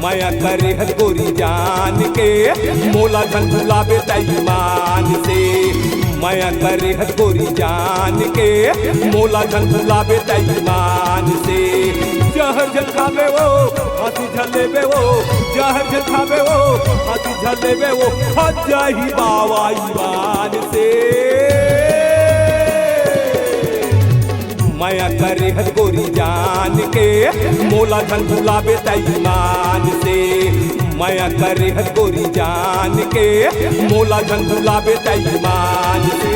माया करे हर गोरी जान के मोला धन भुलावे तईमान से। माया करे हर गोरी जान के मोला धन भुलावे तईमान से। जहर जल खावे वो हाथी झलेबे वो, जहर जल खावे वो हाथी झलेबे वो, हज जाही बाबा ईमान से। माया करे हर गोरी जान के मोला धन भुलावे तईमान से। माया करे हर गोरी जान के मोला धन भुलावे तईमान से।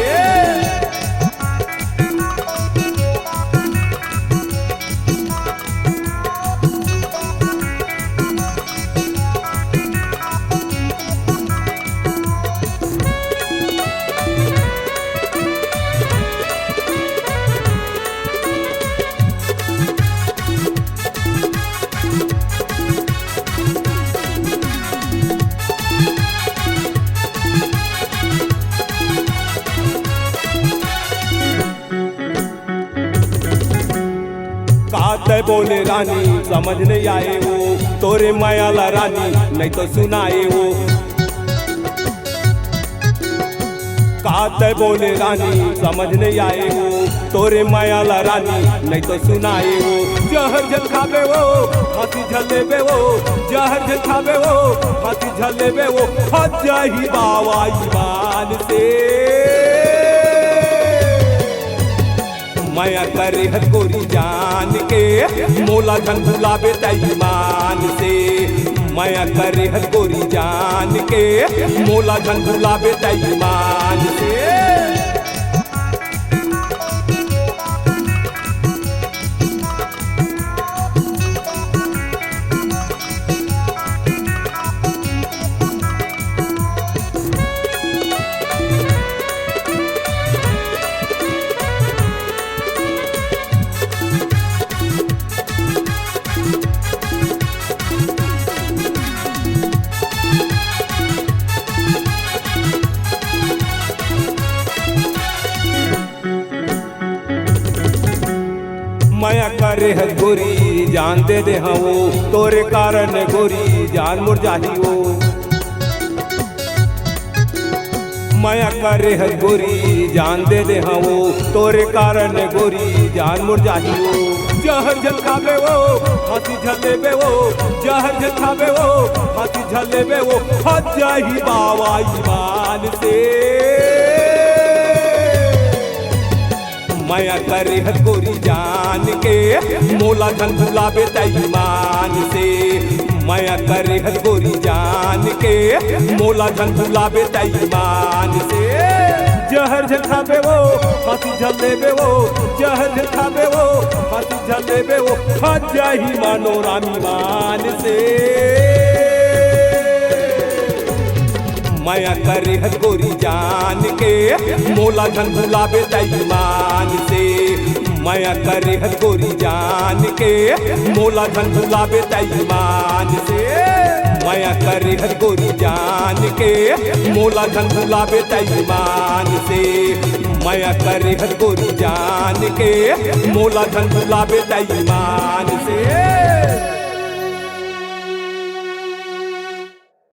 काते बोले रानी समझ नहीं आए वो, तोरे मायाला रानी नहीं तो सुनाए वो। काते बोले रानी समझ नहीं आए वो, तोरे मायाला रानी नहीं तो सुनाए वो। जहर जल खावे वो हाथी झलेबे वो, जहर जल खावे वो हाथी झलेबे वो, हज जाही बाबा ईमान से। माया करे हर गोरी जान के मोला धन भुलावे तईमान से। माया करे हर गोरी जान के मोला धन भुलावे तईमान से। माया करे हर गोरी जान दे दे हाँ वो, तोरे कारण गोरी जान मुर जाही वो। माया करे हर गोरी जान दे दे हाँ वो, तोरे कारण गोरी जान मुर जाही वो। जहर जल खावे वो हाथी झलेबे वो, जहर जल खावे वो हाथी झलेबे वो, हज जाही बाबा ईमान से। माया करे हर गोरी जान के मोला धन भुलावे तईमान से। माया करे हर गोरी जान के मोला धन भुलावे तईमान से। जहर जल खावे वो हाथी झलेबे वो, जहर जल खावे वो हाथी झलेबे वो, हज जाही मनोराम ईमान से। माया करे हर गोरी जान के मोला धन भुलावे तईमान से। माया करे हर गोरी जान के मोला धन भुलावे तईमान से। माया करे हर गोरी जान के मोला धन भुलावे तईमान से। माया करे हर गोरी जान के मोला धन भुलावे तईमान से।